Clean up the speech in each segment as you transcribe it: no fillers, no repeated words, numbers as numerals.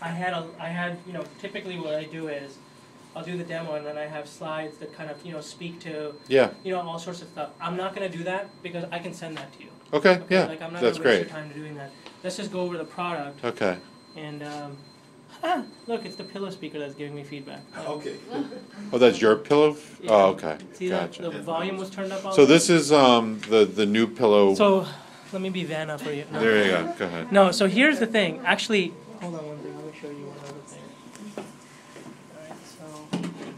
I had, you know, typically what I do is, I'll do the demo and then I have slides that kind of, you know, speak to, you know, all sorts of stuff. I'm not going to do that because I can send that to you. Okay, yeah, like, I'm not that's gonna waste great. your time doing that. Let's just go over the product. Okay. And, look, it's the pillow speaker that's giving me feedback. Okay. Oh, that's your pillow? Yeah. Oh, okay. See Gotcha. the volume was turned up all So this is the new pillow. So, let me be Vanna for you. No. There you go. Go ahead. No, so here's the thing. Actually, hold on one thing. Let me show you one other thing.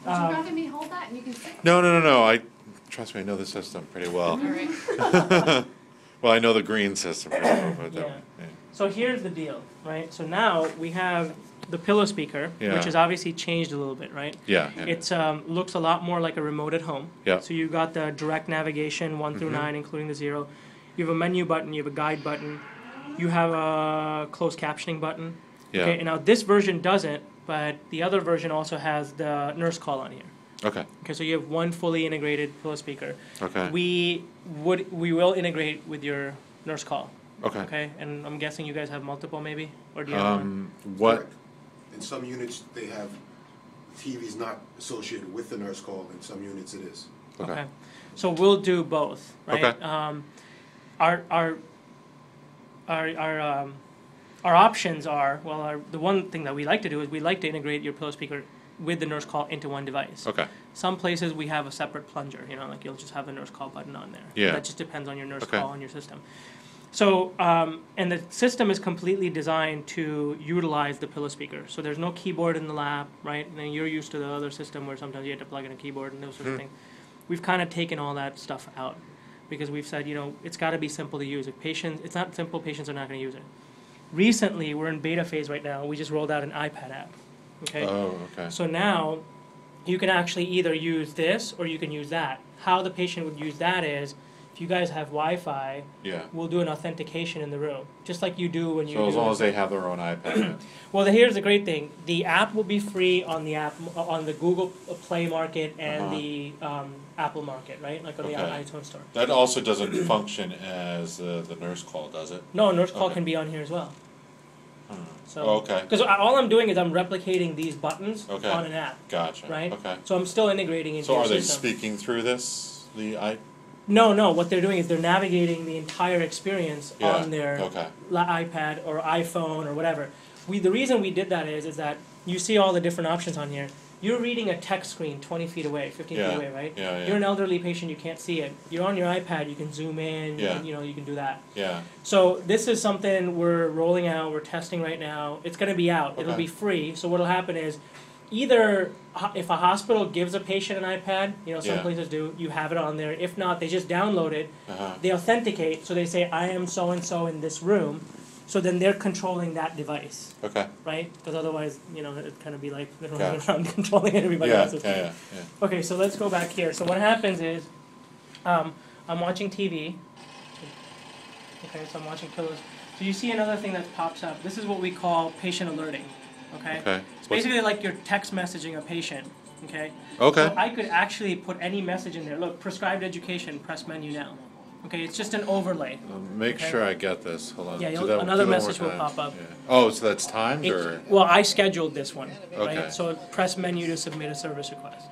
Would you rather me hold that and you can sit? No. Trust me, I know the system pretty well. All right. Well, I know the green system pretty well. But Yeah. So here's the deal, right? So now we have the pillow speaker, Yeah. which has obviously changed a little bit, right? Yeah. It's looks a lot more like a remote at home. Yeah. So you've got the direct navigation 1 through 9, including the 0. You have a menu button. You have a guide button. You have a closed captioning button. Yeah. Okay. And now this version doesn't, but the other version also has the nurse call on here. Okay. Okay. So you have one fully integrated pillow speaker. Okay. We will integrate with your nurse call. Okay. Okay. And I'm guessing you guys have multiple, maybe, or do you have one? What? Correct. In some units, they have TVs not associated with the nurse call. In some units, it is. Okay. So we'll do both, right? Okay. Our options are, well, the one thing that we like to do is we like to integrate your pillow speaker with the nurse call into one device. Okay. Some places we have a separate plunger, you know, like you'll just have a nurse call button on there. Yeah. That just depends on your nurse Okay. call on your system. So, and the system is completely designed to utilize the pillow speaker. So there's no keyboard in the lap, right? And then you're used to the other system where sometimes you have to plug in a keyboard and those sort of things. We've kind of taken all that stuff out because we've said, you know, it's got to be simple to use. If it's not simple, patients are not going to use it. Recently, we're in beta phase right now. We just rolled out an iPad app. Okay. Oh, okay. So now you can actually either use this or you can use that. How the patient would use that is, if you guys have Wi-Fi, we'll do an authentication in the room, just like you do when you. So as long as they have their own iPad. Well, here's the great thing: the app will be free on the Google Play Market and the Apple Market, right? Like on the iTunes Store. That also doesn't function as the nurse call, does it? No, nurse call can be on here as well. So, okay. Because all I'm doing is I'm replicating these buttons on an app. Gotcha. Right. Okay. So I'm still integrating into. So your are they system. speaking through this? No. What they're doing is they're navigating the entire experience on their Okay. iPad or iPhone or whatever. The reason we did that is that you see all the different options on here. You're reading a text screen 20 feet away, 15 feet away, right? Yeah. You're an elderly patient, you can't see it. You're on your iPad, you can zoom in, you can do that. Yeah. So this is something we're rolling out, we're testing right now. It's going to be out. It'll be free. So what'll happen is either if a hospital gives a patient an iPad, you know, some places do, you have it on there. If not, they just download it. They authenticate, so they say, I am so-and-so in this room. So then they're controlling that device. Okay. Right? Because otherwise, you know, it'd kind of be like they're running around controlling everybody else's. Yeah. Okay, so let's go back here. So what happens is, I'm watching TV. Okay, so I'm watching pillows. So you see another thing that pops up. This is what we call patient alerting. Okay. It's basically like you're text messaging a patient. Okay. So I could actually put any message in there. Look, prescribed education. Press menu now. Okay, it's just an overlay. Make sure I get this. Hold on. Yeah, another message will pop up. Yeah. Oh, so that's timed, or? Well, I scheduled this one. Okay. Right? So press menu to submit a service request.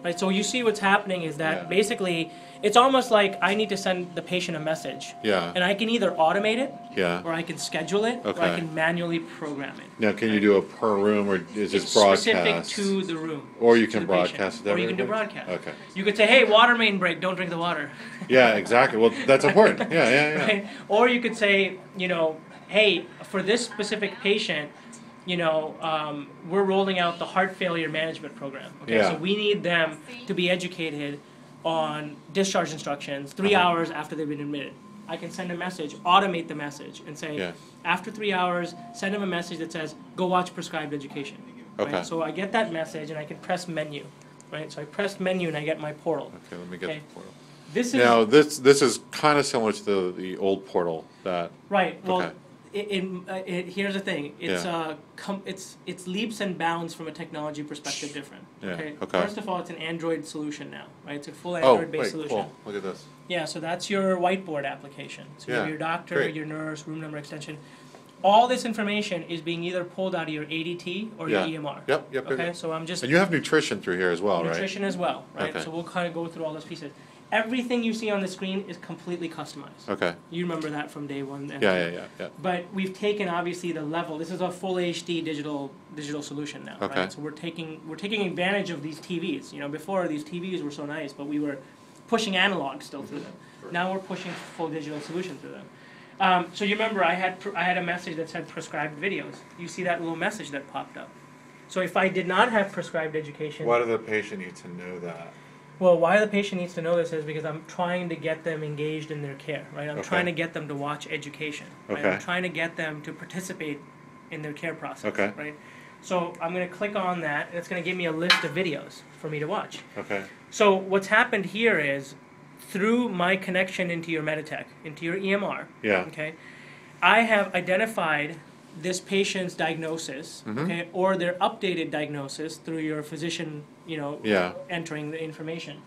Right. So you see what's happening is that basically it's almost like I need to send the patient a message. Yeah. And I can either automate it. Yeah. Or I can schedule it. Or I can manually program it. Now, can you do a per room, or is it broadcast? Specific to the room. Or you can broadcast it. Or you can do broadcast. Okay. You could say, hey, water main break, don't drink the water. Yeah, exactly. Well, that's important. Yeah. Right? Or you could say, you know, hey, for this specific patient, you know, we're rolling out the heart failure management program. Okay, so we need them to be educated on discharge instructions 3 hours after they've been admitted. I can send a message, automate the message, and say, after 3 hours, send them a message that says, go watch prescribed education. Okay. Right? So I get that message, and I can press menu. Right. So I press menu, and I get my portal. Okay, let me get the portal. This is now this is kind of similar to the old portal that. Right. Well. Here's the thing. It's it's leaps and bounds from a technology perspective different. Okay? First of all, it's an Android solution now, right? It's a full Android-based solution. Cool. Look at this. Yeah, so that's your whiteboard application. So you have your doctor, great. your nurse, room number extension. all this information is being either pulled out of your ADT or Yeah. your EMR. Yep. Okay, so I'm just And you have nutrition through here as well, right? nutrition as well, right? Okay. So we'll kind of go through all those pieces. Everything you see on the screen is completely customized. Okay. You remember that from day one. Yeah. But we've taken obviously the level. This is a full HD digital solution now, Okay. right? So we're taking advantage of these TVs. You know, before these TVs were so nice, but we were pushing analog still through them. Now we're pushing full digital solution through them. So you remember I had a message that said prescribed videos. You see that little message that popped up. So if I did not have prescribed education, Why does the patient need to know that? well, why the patient needs to know this is because I'm trying to get them engaged in their care, right? I'm Okay. trying to get them to watch education, right? Okay. I'm trying to get them to participate in their care process, Okay. right? So I'm going to click on that, and it's going to give me a list of videos for me to watch. Okay. So what's happened here is, through my connection into your Meditech, into your EMR, Yeah. okay, I have identified this patient's diagnosis, Mhm. okay, or their updated diagnosis through your physician, you know, Yeah. entering the information.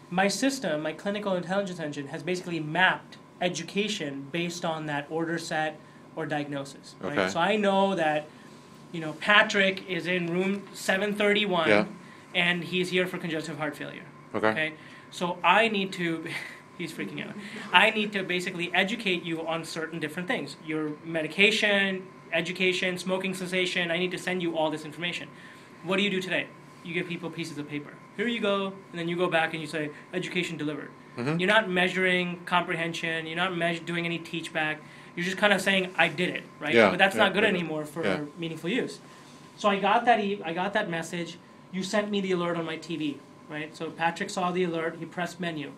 My system, my clinical intelligence engine, has basically mapped education based on that order set or diagnosis. Right? Okay. So I know that, you know, Patrick is in room 731, Yeah. and he's here for congestive heart failure. Okay. So I need to. He's freaking out. I need to basically educate you on certain different things. Your medication, education, smoking cessation. I need to send you all this information. What do you do today? You give people pieces of paper. Here you go, and then you go back and you say, education delivered. Mhm. You're not measuring comprehension. You're not doing any teach back. You're just kind of saying, I did it, right? Yeah, But that's yeah, not good yeah. anymore for Yeah. meaningful use. So I got that message. You sent me the alert on my TV, right? So Patrick saw the alert. He pressed menu.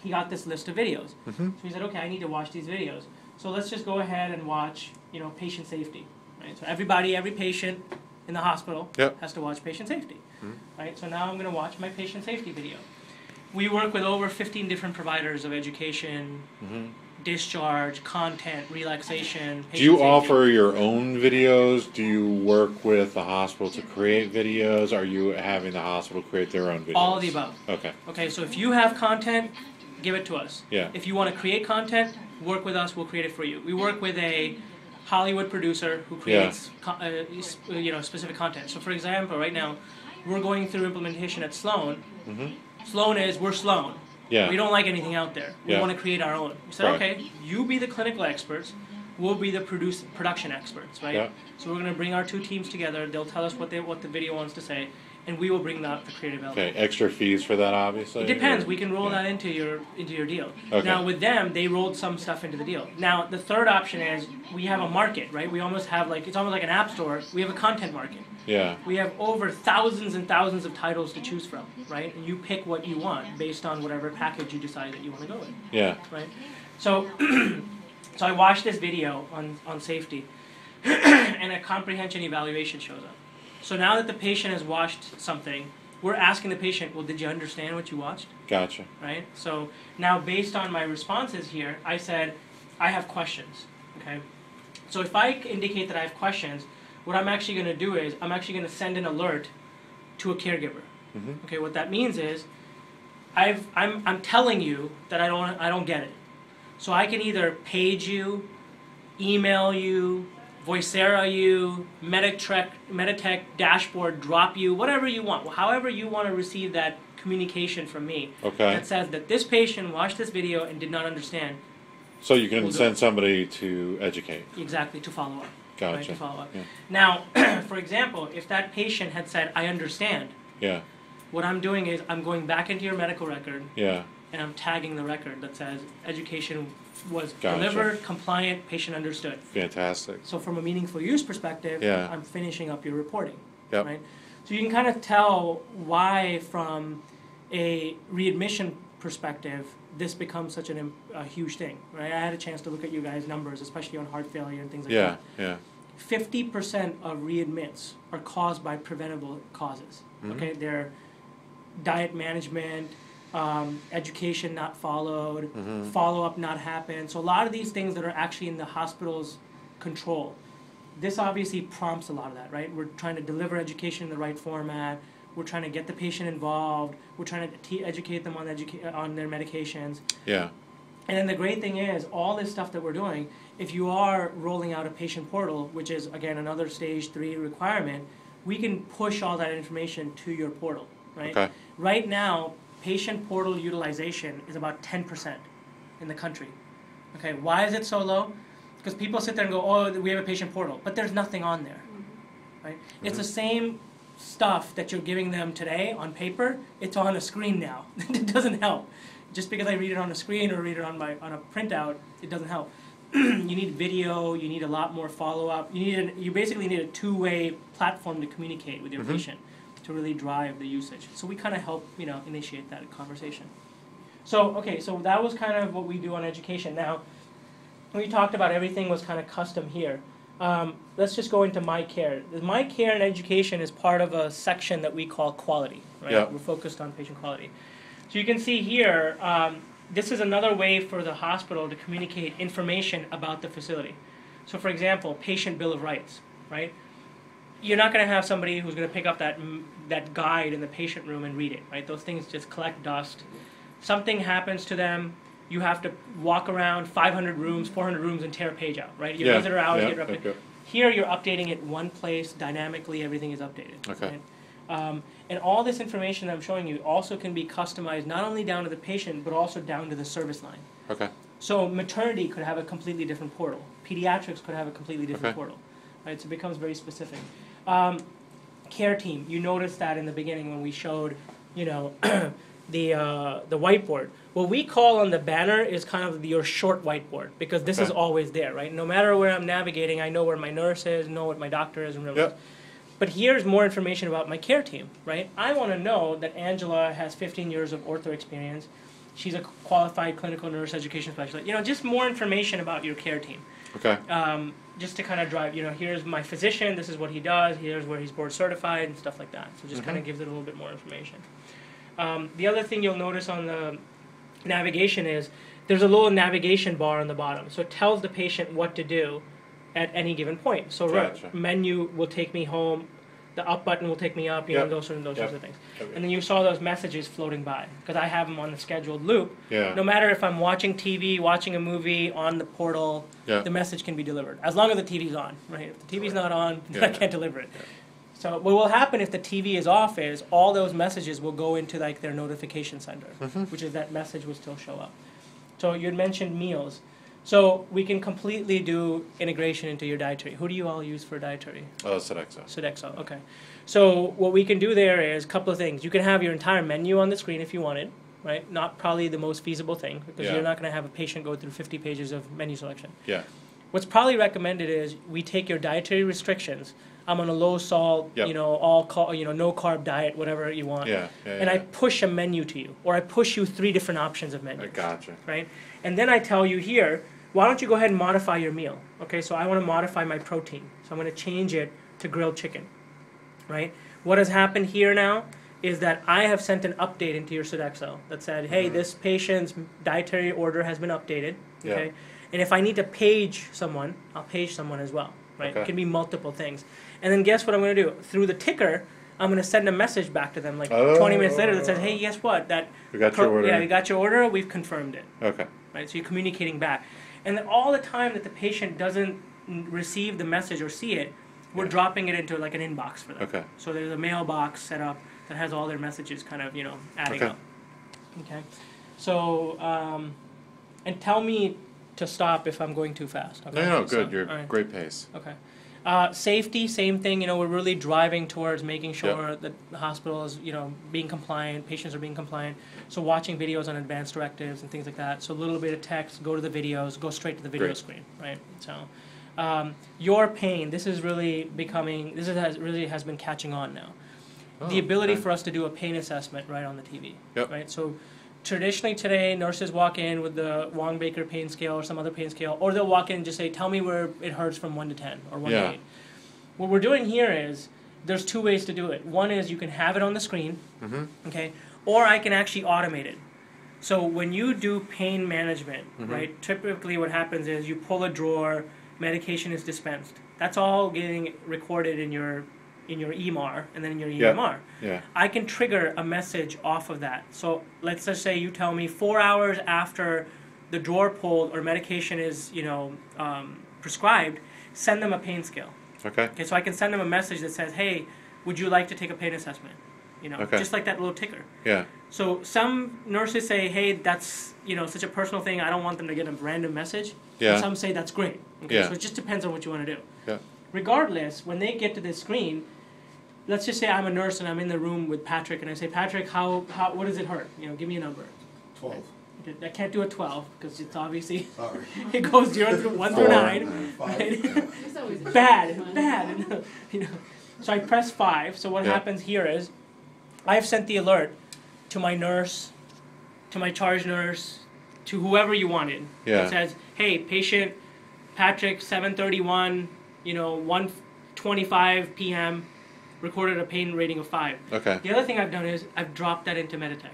He got this list of videos. Mhm. So he said, okay, I need to watch these videos. So let's just go ahead and watch, you know, patient safety, right? So every patient in the hospital Yep. has to watch patient safety, Mhm. right? So now I'm going to watch my patient safety video. We work with over 15 different providers of education, Mhm. discharge, content, relaxation. Do you patient safety. offer your own videos? Do you work with the hospital to create videos? Are you having the hospital create their own videos? All of the above. Okay. Okay, so if you have content, give it to us. Yeah. If you want to create content, work with us. We'll create it for you. We work with a Hollywood producer who creates specific content. So for example, right now, we're going through implementation at Sloan. Mhm. We're Sloan. Yeah. We don't like anything out there. We Yeah. want to create our own. We said, Right. okay, you be the clinical experts. We'll be the production experts, right? Yeah. So we're going to bring our two teams together. They'll tell us what the video wants to say, and we will bring the creative element. Okay. Extra fees for that, obviously. It depends. or- We can roll yeah. that into your deal. Okay. Now with them, they rolled some stuff into the deal. Now the third option is we have a market, right? We almost have it's almost like an app store. We have a content market. Yeah. We have over thousands and thousands of titles to choose from, right? And you pick what you want based on whatever package you decide that you want to go with, Yeah. right? So, so I watched this video on safety, and a comprehension evaluation shows up. So now that the patient has watched something, we're asking the patient, well, did you understand what you watched? Gotcha. Right? So now based on my responses here, I said, I have questions, okay? So if I indicate that I have questions, what I'm actually going to do is I'm actually going to send an alert to a caregiver. Mhm. Okay, what that means is I'm telling you that I don't get it. So I can either page you, email you, Voicera you, Meditech dashboard drop you, whatever you want. However you want to receive that communication from me Okay. that says that this patient watched this video and did not understand So you can We'll do send it. somebody to educate. exactly to follow up. Gotcha. Right, to follow up. Yeah. Now, for example, if that patient had said, I understand, Yeah. what I'm doing is I'm going back into your medical record Yeah. and I'm tagging the record that says education was Gotcha. delivered, compliant, patient understood. Fantastic. So from a meaningful use perspective, Yeah. I'm finishing up your reporting. Yep. Right? So you can kind of tell why from a readmission perspective, this becomes such a huge thing. Right? I had a chance to look at you guys' numbers, especially on heart failure and things like Yeah. that. Yeah. 50% of readmits are caused by preventable causes. Mhm. Okay, they're diet management, education not followed, Mhm. follow-up not happened. So a lot of these things that are actually in the hospital's control. This obviously prompts a lot of that, right? We're trying to deliver education in the right format. We're trying to get the patient involved. We're trying to educate them on their medications. Yeah. And then the great thing is, all this stuff that we're doing, if you are rolling out a patient portal, which is, again, another stage 3 requirement, we can push all that information to your portal, right? Okay. Right now, patient portal utilization is about 10% in the country. Okay, why is it so low? Because people sit there and go, oh, we have a patient portal, but there's nothing on there, right? It's the same stuff that you're giving them today on paper, it's on a screen now. It doesn't help. Just because I read it on a screen or read it on a printout, it doesn't help. You need video, you need a lot more follow-up. You basically need a two-way platform to communicate with your patient to really drive the usage. So we kind of help, initiate that conversation. So, okay, so that was kind of what we do on education. Now, we talked about everything was kind of custom here. Let's just go into My Care. My Care in education is part of a section that we call quality, right? Yeah. We're focused on patient quality. So you can see here, this is another way for the hospital to communicate information about the facility. So for example, patient bill of rights, right? You're not going to have somebody who's going to pick up that guide in the patient room and read it, right? Those things just collect dust. Something happens to them, you have to walk around 500 rooms, 400 rooms and tear a page out, right? Your visitor hours get updated. Okay. Here you're updating it one place, dynamically everything is updated. Okay. Right? And all this information that I'm showing you also can be customized not only down to the patient, but also down to the service line. Okay. So maternity could have a completely different portal. Pediatrics could have a completely different portal. Right? So it becomes very specific. Care team, you noticed that in the beginning when we showed, the whiteboard. What we call on the banner is kind of your short whiteboard, because this is always there, right? No matter where I'm navigating, I know where my nurse is, know what my doctor is, and whatever. But here's more information about my care team, right? I want to know that Angela has 15 years of ortho experience. She's a qualified clinical nurse education specialist. Just more information about your care team. Okay. Just to kind of drive, here's my physician, this is what he does, here's where he's board certified, and stuff like that. So just kind of gives it a little bit more information. The other thing you'll notice on the navigation is there's a little navigation bar on the bottom. So it tells the patient what to do at any given point. So menu will take me home, the up button will take me up, those sorts of things. And then you saw those messages floating by, because I have them on the scheduled loop. No matter if I'm watching TV, watching a movie, on the portal, the message can be delivered, as long as the TV's on, right? If the TV's not on, I can't deliver it. So what will happen if the TV is off is all those messages will go into like their notification center, which is that message will still show up. So you had mentioned meals. So we can completely do integration into your dietary. Who do you all use for dietary? Sodexo. Sodexo, okay. So what we can do there is a couple of things. You can have your entire menu on the screen if you wanted, right? Not probably the most feasible thing, because you're not going to have a patient go through 50 pages of menu selection. What's probably recommended is we take your dietary restrictions. I'm on a low salt, no carb diet, whatever you want. And I push a menu to you, or I push you 3 different options of menus. I gotcha. Right? And then I tell you here, why don't you go ahead and modify your meal? Okay, so I want to modify my protein. So I'm going to change it to grilled chicken. Right? What has happened here now is that I have sent an update into your Sodexo that said, hey, this patient's dietary order has been updated. Okay? And if I need to page someone, I'll page someone as well. Right? It can be multiple things. And then guess what I'm going to do? Through the ticker, I'm going to send a message back to them 20 minutes later that says, hey, guess what? We got your order. Yeah, we got your order. We've confirmed it. Okay. Right? So you're communicating back. And then all the time that the patient doesn't receive the message or see it, we're dropping it into like an inbox for them. Okay. So there's a mailbox set up that has all their messages kind of, adding up. Okay. So, and tell me to stop if I'm going too fast. Okay? No, good. You're great pace. Okay. Safety, same thing. We're really driving towards making sure that the hospital is, being compliant, patients are being compliant. So watching videos on advanced directives and things like that. So a little bit of text, go to the videos, go straight to the video screen, right? So your pain, this is really becoming, has been catching on now. The ability for us to do a pain assessment right on the TV, right? So traditionally today, nurses walk in with the Wong-Baker pain scale or some other pain scale, or they'll walk in and just say, tell me where it hurts from 1 to 10 or 1 to 8. What we're doing here is, there's 2 ways to do it. One is you can have it on the screen, okay, or I can actually automate it. So when you do pain management, right, typically what happens is you pull a drawer, medication is dispensed. That's all getting recorded in your EMR and then in your EMR. I can trigger a message off of that. So let's just say you tell me 4 hours after the drawer pulled or medication is, prescribed, send them a pain scale. Okay. Okay, so I can send them a message that says, hey, would you like to take a pain assessment? Okay. Just like that little ticker. Yeah. So some nurses say, hey, that's, such a personal thing, I don't want them to get a random message. Yeah. And some say that's great. Okay, Yeah. so it just depends on what you want to do. Yeah. Regardless, when they get to this screen, let's just say I'm a nurse and I'm in the room with Patrick and I say, Patrick, what does it hurt? Give me a number. 12. I can't do a 12 because it's obviously, Sorry. it goes 1 through 9. Five. Right? There's always a Bad. So I press 5. So what Yeah. happens here is I've sent the alert to my nurse, to my charge nurse, to whoever you wanted. Yeah. It says, hey, patient Patrick, 7:31, 1:25 p.m., recorded a pain rating of 5. Okay. The other thing I've done is I've dropped that into Meditech.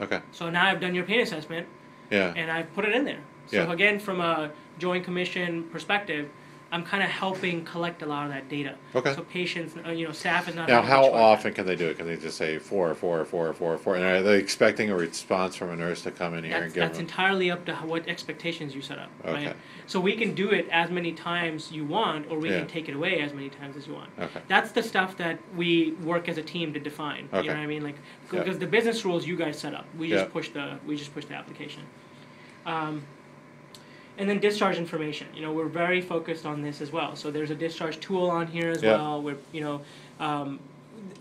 Okay. So now I've done your pain assessment, Yeah. and I've put it in there. So Yeah. again, from a Joint Commission perspective, I'm kind of helping collect a lot of that data. Okay. So patients, staff is not. Now, having to how check that. often can they do it? Can they just say 4, 4, 4, 4, 4? And are they expecting a response from a nurse to come in here and give That's them? entirely up to what expectations you set up. Okay. Right? So we can do it as many times you want, or we Yeah. can take it away as many times as you want. Okay. That's the stuff that we work as a team to define. Okay. You know what I mean? Like, Yeah. because the business rules you guys set up, we Yeah. just push the application. And then discharge information. We're very focused on this as well. So there's a discharge tool on here as Yeah. well. Where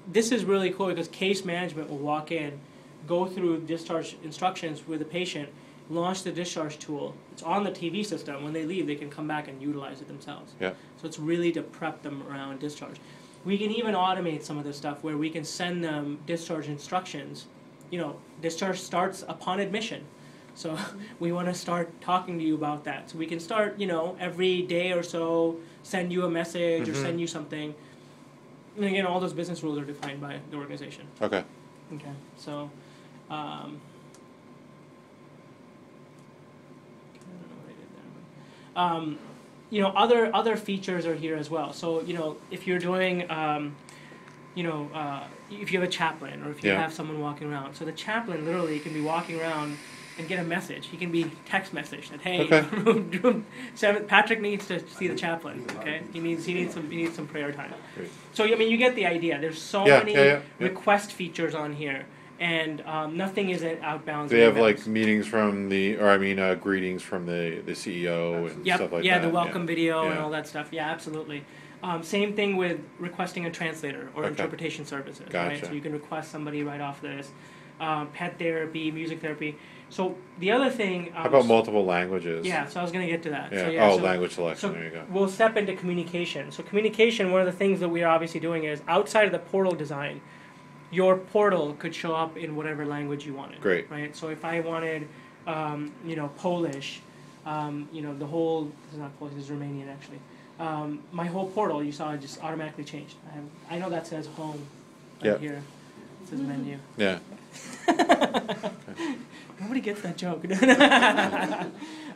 this is really cool because case management will walk in, go through discharge instructions with the patient, launch the discharge tool. It's on the TV system. When they leave, they can come back and utilize it themselves. Yeah. So it's really to prep them around discharge. We can even automate some of this stuff where we can send them discharge instructions. Discharge starts upon admission. So we want to start talking to you about that. So we can start, every day or so, send you a message or send you something. And again, all those business rules are defined by the organization. Okay. Okay. So, I don't know what I did there. Other features are here as well. So, if you're doing, if you have a chaplain or if you Yeah. have someone walking around. So the chaplain literally can be walking around and get a message. He can be text messaged that, hey, Okay. room 7, Patrick needs to see the chaplain. Okay, he needs some prayer time. Great. So you get the idea. There's so Yeah, many yeah. request features on here, and nothing is outbound. They have like meetings from greetings from the CEO and Yep. stuff like Yeah, that. the welcome video and Yeah. all that stuff. Yeah, absolutely. Same thing with requesting a translator or Okay. interpretation services. Gotcha. Right? So you can request somebody right off this. Pet therapy, music therapy. So the other thing. How about multiple languages? Yeah, so I was going to get to that. Yeah. So, Language selection. So there you go. we'll step into communication. So communication, one of the things that we are obviously doing is outside of the portal design, your portal could show up in whatever language you wanted. Great. Right. So if I wanted, Polish, the whole this is not Polish, this is Romanian actually. My whole portal you saw just automatically changed. I know that says home right Yep. here. It says menu. Yeah. Nobody gets that joke.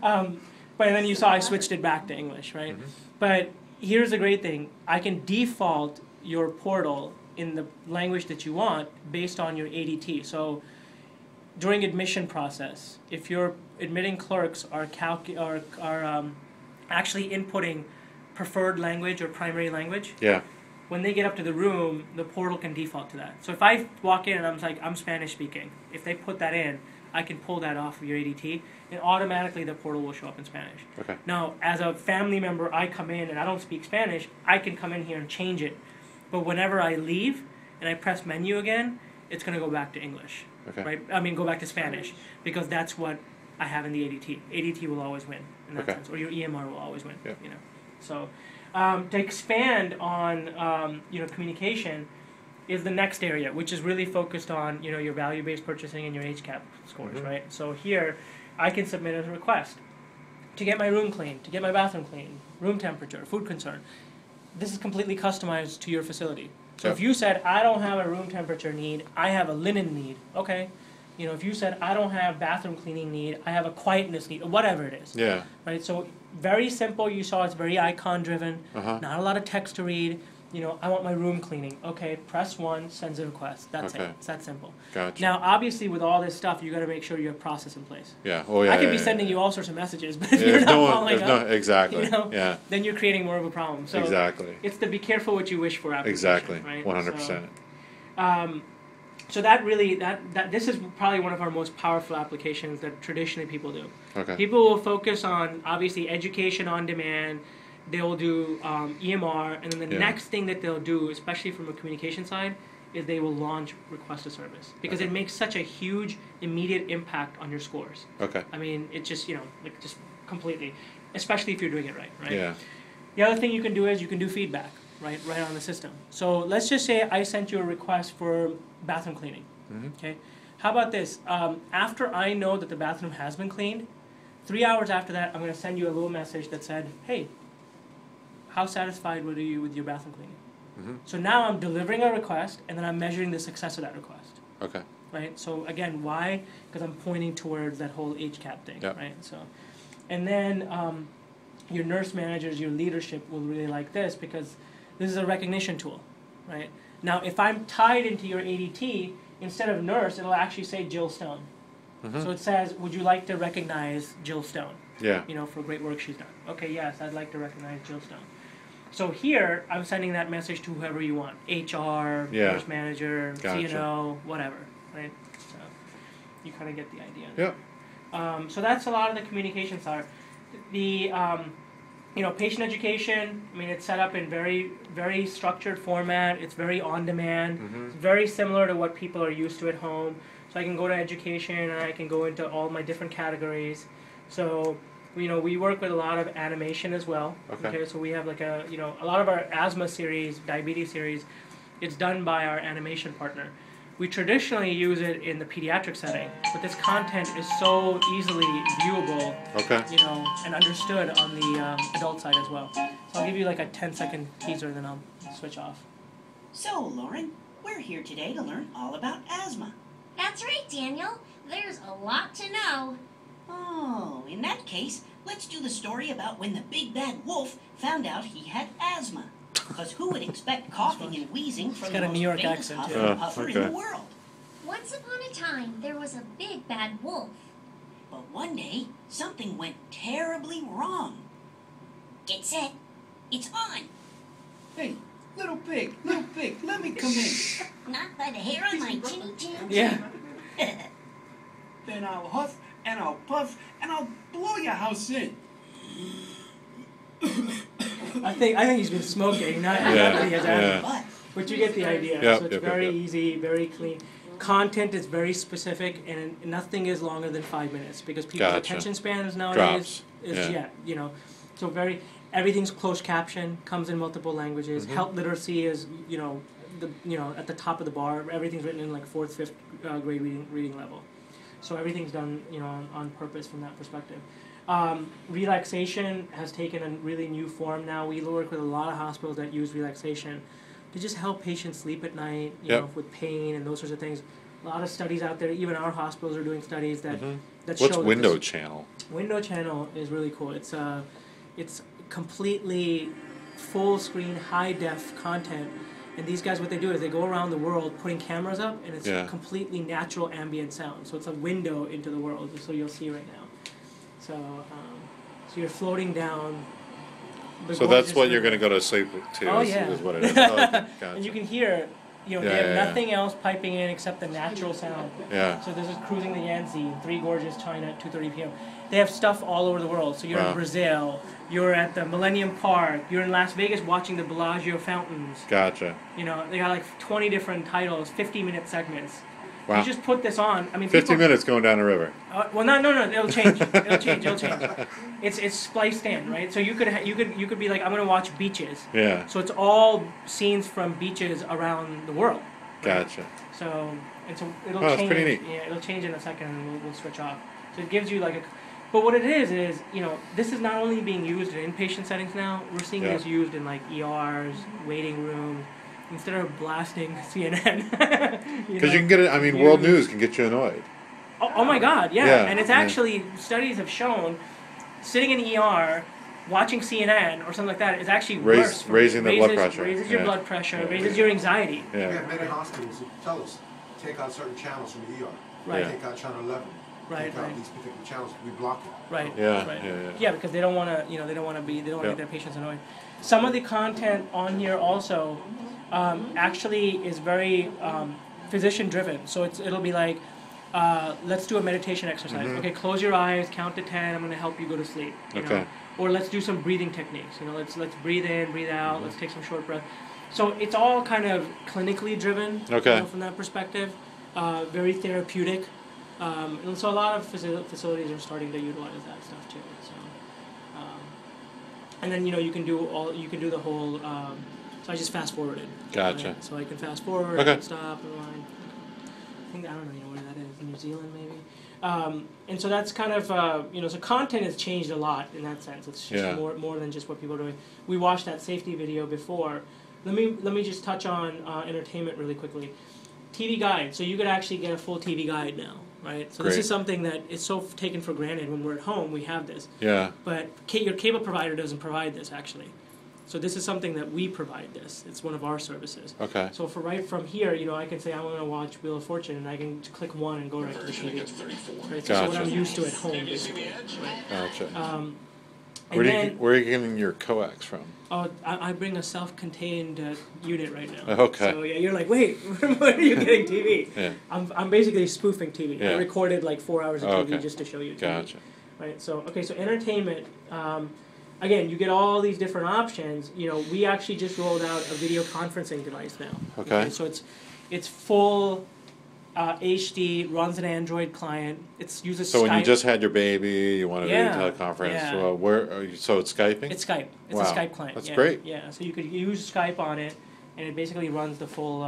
But then you saw I switched it back to English, right? Mhm. But here's the great thing. I can default your portal in the language that you want based on your ADT. So during admission process, if your admitting clerks are actually inputting preferred language or primary language, Yeah. when they get up to the room, the portal can default to that. So if I walk in and I'm like, I'm Spanish speaking, if they put that in, I can pull that off of your ADT, and automatically the portal will show up in Spanish. Okay. Now, as a family member, I come in and I don't speak Spanish, I can come in here and change it. But whenever I leave and I press menu again, it's going to go back to English. Okay. Right? I mean, go back to Spanish, because that's what I have in the ADT. ADT will always win in that Okay. sense, or your EMR will always win. Yeah. So to expand on communication is the next area, which is really focused on your value-based purchasing and your HCAP scores, Mhm. right? So here, I can submit a request to get my room clean, to get my bathroom clean, room temperature, food concern. This is completely customized to your facility. So Yeah. if you said, I don't have a room temperature need, I have a linen need, okay. If you said, I don't have bathroom cleaning need, I have a quietness need, or whatever it is. Yeah. Right, so very simple. You saw it's very icon driven. Uh-huh. Not a lot of text to read. I want my room cleaning. Okay, press 1, sends a request. That's it. It's that simple. Gotcha. Now, obviously, with all this stuff, you got to make sure you have process in place. Yeah. Oh, yeah. I could yeah, be yeah, sending yeah. you all sorts of messages, but if you're not following up, exactly. Yeah. then you're creating more of a problem. So Exactly. it's the be careful what you wish for application. Exactly. Right? 100%. So that really that this is probably one of our most powerful applications that traditionally people do. Okay. People will focus on obviously education on demand. They will do EMR, and then the next thing that they'll do, especially from a communication side, is they will launch request to service because it makes such a huge immediate impact on your scores. Okay. I mean, it just just completely, especially if you're doing it right. Yeah. The other thing you can do is you can do feedback right on the system. So let's just say I sent you a request for bathroom cleaning. Okay. How about this? After I know that the bathroom has been cleaned, 3 hours after that, I'm going to send you a little message that said, "Hey, how satisfied were you with your bathroom cleaning?" So now I'm delivering a request, and then I'm measuring the success of that request. Okay. Right. So again, why? Because I'm pointing towards that whole HCAP thing. Yep. Right. So, and then your nurse managers, your leadership will really like this because this is a recognition tool. Right. Now, if I'm tied into your ADT, instead of nurse, it'll actually say Jill Stone. So it says, "Would you like to recognize Jill Stone?" Yeah. For great work she's done. Okay, yes, I'd like to recognize Jill Stone. So here, I'm sending that message to whoever you want. HR, nurse manager, Gotcha. CNO, whatever, right? So you kind of get the idea. Yep. So that's a lot of the communication side. The, patient education, I mean, it's set up in very, very structured format. It's very on-demand. It's very similar to what people are used to at home. So I can go to education, and I can go into all my different categories. So we work with a lot of animation as well. Okay. So we have like a lot of our asthma series, diabetes series, it's done by our animation partner. We traditionally use it in the pediatric setting, but this content is so easily viewable, and understood on the adult side as well. So I'll give you like a 10-second teaser, then I'll switch off. So, Lauren, we're here today to learn all about asthma. That's right, Daniel. There's a lot to know. Oh, in that case, let's do the story about when the big bad wolf found out he had asthma. Because who would expect coughing and wheezing from the got a most New York famous accent, huffer too. and puffer in the world? Once upon a time, there was a big bad wolf. But one day, something went terribly wrong. Get set. It's on. Hey, little pig, let me come in. Not by the hair on my chinny chin. Yeah. Then I'll huff and I'll puff and I'll blow your house in. I think he's been smoking, not that he has asthma. But you get the idea. So it's very easy, very clean. Content is very specific, and nothing is longer than 5 minutes because people's attention spans nowadays so everything's closed caption, comes in multiple languages. Health literacy is at the top of the bar. Everything's written in like 4th, 5th grade reading level. So everything's done on purpose from that perspective. Relaxation has taken a really new form now. We work with a lot of hospitals that use relaxation to just help patients sleep at night, with pain and those sorts of things. A lot of studies out there, even our hospitals are doing studies that show. What's window channel? Window channel is really cool. It's completely full screen, high def content. And these guys, what they do is they go around the world putting cameras up, and it's completely natural ambient sound. So it's a window into the world, so you'll see right now. So you're floating down. So that's what you're going to go to sleep to. Oh, is what it is. Gotcha. And you can hear, they have nothing else piping in except the natural sound. Yeah. So this is Cruising the Yangtze, Three Gorges, China at 2:30 p.m. They have stuff all over the world. So you're in Brazil, you're at the Millennium Park, you're in Las Vegas watching the Bellagio fountains. Gotcha. They got like 20 different titles, 50-minute segments. Wow. You just put this on. I mean, 50 minutes going down the river. Well, no. It'll change. It'll change. It's spliced in, right? So you could be like, I'm gonna watch beaches. Yeah. So it's all scenes from beaches around the world. Right? Gotcha. So it'll that's change. pretty neat. Yeah, it'll change in a second, and we'll switch off. So it gives you like a. But what it is this is not only being used in inpatient settings now. We're seeing this used in like ERs, waiting rooms. Instead of blasting CNN. Because you can get it, world news can get you annoyed. Oh my God, yeah. And it's actually, studies have shown, sitting in ER, watching CNN or something like that is actually Raise- worse. raising the blood pressure, Raises your yeah. blood pressure, Yeah. raises your anxiety. We Yeah. have many hospitals that tell us, take out certain channels from the ER. Right. Take out channel 11. Right, Take out right. these particular channels, we block it. Right. Yeah, Right. yeah. Because they don't want to, they don't want to be, they don't want to Yeah. get their patients annoyed. Some of the content on here also actually is very physician driven. So it'll be like, let's do a meditation exercise. Mhm. Okay, close your eyes, count to 10. I'm going to help you go to sleep. You know? Okay. Or let's do some breathing techniques. Let's breathe in, breathe out. Let's take some short breath. So it's all kind of clinically driven. Okay. From that perspective, very therapeutic. And so a lot of facilities are starting to utilize that stuff too. So, and then you can do the whole. So I just fast forwarded. Gotcha. Right? So I can fast forward, Okay. I can stop, rewind. I think I don't know where that is. New Zealand maybe. And so that's kind of so content has changed a lot in that sense. It's just Yeah. more than just what people are doing. We watched that safety video before. Let me just touch on entertainment really quickly. TV guide. So you could actually get a full TV guide now, right? So this Great. is something that is so taken for granted when we're at home. We have this, Yeah. but your cable provider doesn't provide this actually. So this is something that we provide. This it's one of our services. Okay. So for right from here, I can say I want to watch Wheel of Fortune, and I can click one and go right to the TV. Right? So what Gotcha. I'm used to at home, basically. Gotcha. And then, Where are you getting your coax from? I bring a self-contained unit right now. Okay. So yeah, you're like, wait, where are you getting TV? Yeah. I'm basically spoofing TV. Yeah. I recorded like 4 hours of TV Okay. just to show you TV. Gotcha. Right. So so entertainment. Again, you get all these different options. We actually just rolled out a video conferencing device now. Okay. So it's full HD, runs an Android client. It uses So Skype. when you just had your baby, you wanted Yeah, to do a teleconference. yeah. Well, where are you, so it's Skyping? It's Skype. It's Wow. a Skype client. That's yeah. great. Yeah. So you could use Skype on it, and it basically runs the full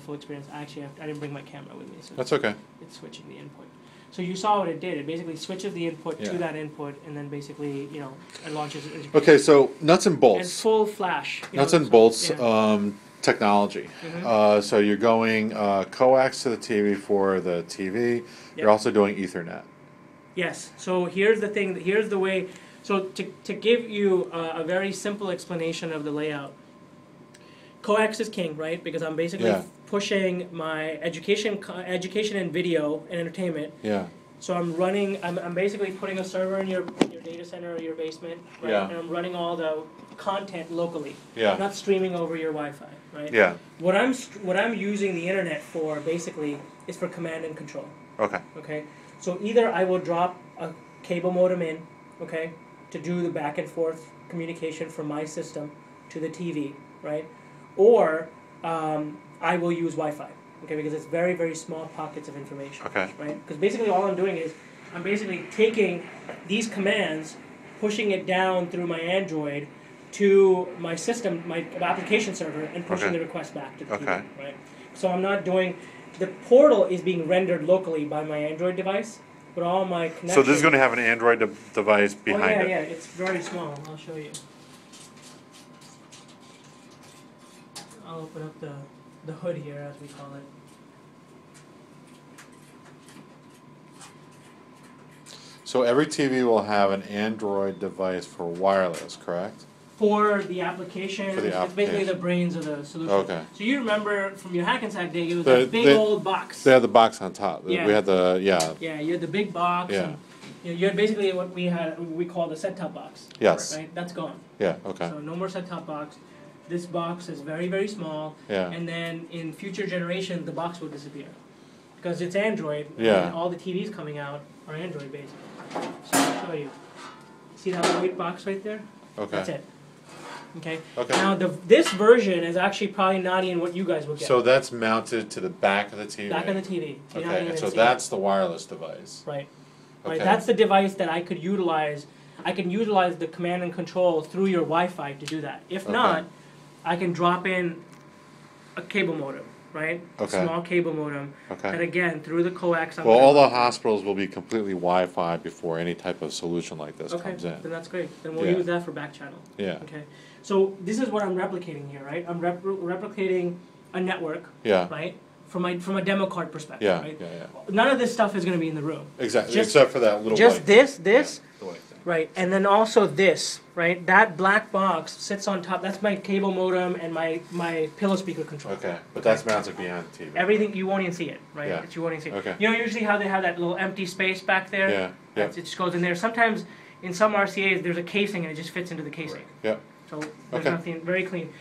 full experience. Actually, I didn't bring my camera with me, so That's okay. it's switching the input. So you saw what it did. It basically switches the input Yeah. to that input, and then basically it launches. Okay, so nuts and And bolts. full flash. Nuts and bolts Yeah. technology. Mhm. So you're going coax to the TV for the TV. Yep. You're also doing Ethernet. Yes. So here's the thing. Here's the way. So to give you a very simple explanation of the layout, coax is king, right? Because I'm basically Yeah. pushing my education and video and entertainment. Yeah. So I'm basically putting a server in your data center or your basement, right? Yeah. And I'm running all the content locally. Yeah. Not streaming over your Wi-Fi, right? Yeah. What I'm using the internet for basically is for command and control. Okay. Okay, so either I will drop a cable modem in, okay, to do the back and forth communication from my system to the TV, right? Or I will use Wi-Fi, okay, because it's very, very small pockets of information, Okay. right? Because basically all I'm doing is I'm basically taking these commands, pushing it down through my Android to my system, my application server, and pushing Okay. the request back to the TV, Okay. right? So I'm not doing. The portal is being rendered locally by my Android device, but all my connections. So this is going to have an Android device behind oh, it. yeah, it's very small. I'll show you. I'll open up the hood here, as we call it. So every TV will have an Android device for wireless, correct? For the application, For the it's basically the application. brains of the solution. Okay. So you remember from your Hackensack day, it was The- that big the- old box. They had the box on top. Yeah. We had the Yeah, you had the big box. Yeah. And, you had basically what we call the set-top box. Yes. Right. That's gone. yeah. Okay. So no more set-top box. This box is very, very small. Yeah. And then in future generations, the box will disappear. Because it's Android, Yeah. and all the TVs coming out are Android based. So I'll show you. See that white box right there? Okay. That's it. Okay. Okay. Now this version is actually probably not even what you guys will get. So that's mounted to the back of the TV. Back on the TV. You're not Okay. even And so seeing that's the wireless device. it. Right. Right. Okay. That's the device that I could utilize. I can utilize the command and control through your Wi-Fi to do that. If Okay. not, I can drop in a cable modem, right? Okay. A small cable modem. Okay. And again, through the coax. I'm Well, gonna- all the hospitals will be completely Wi-Fi before any type of solution like this Okay, comes in. then that's great. Then we'll Yeah. use that for back channel. Yeah. Okay. So this is what I'm replicating here, right? I'm replicating a network, Yeah. right? From a demo card perspective, Yeah. right? Yeah. Yeah. None of this stuff is going to be in the room. Exactly. Just- Except for that little. Just white this, thing. Yeah, the white thing. right? And then also this, right? That black box sits on top. That's my cable modem and my pillow speaker control. Okay, but that's mounted behind the TV. Everything, you won't even see it, right? Yeah. You won't even see it. Okay. You know usually how they have that little empty space back there? Yeah, yeah. It just goes in there. Sometimes in some RCAs there's a casing and it just fits into the casing. Yep. So there's Okay. nothing, very clean.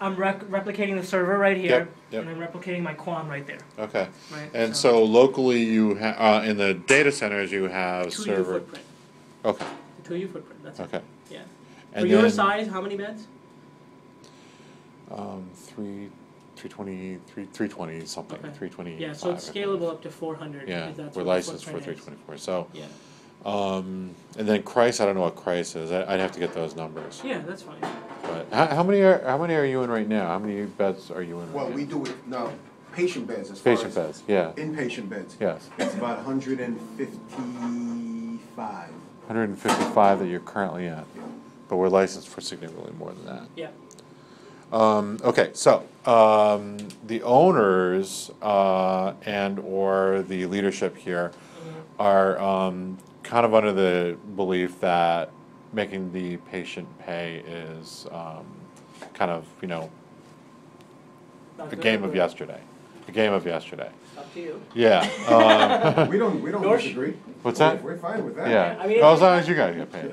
I'm replicating the server right here, Yep, yep. and I'm replicating my QAM right there. Okay. Right. And so locally, you in the data centers, you have 2U server. footprint. Okay. 2U footprint. That's Okay. it. Yeah. And For your then, size, how many beds? 320 something, Okay. 320. Yeah, so it's scalable up to 400. Yeah, because that's we're what the licensed for footprint is. 324. So, Yeah. and then Christ, I don't know what Christ is. I'd have to get those numbers. Yeah, that's fine. But how many are you in right now? How many beds are you in? Well, right we now? do it now, patient beds as far Patient as. beds, yeah. Inpatient beds. Yes. It's about 155. 155 that you're currently at, but we're licensed for significantly more than that. Yeah. Okay, so the owners and or the leadership here are kind of under the belief that making the patient pay is kind of, Not a good game or of good? yesterday. A game of yesterday. Up to you. Yeah. We don't North- disagree. What's that? We're fine with that. Yeah. I mean, Well, as it's- long as you guys get paid.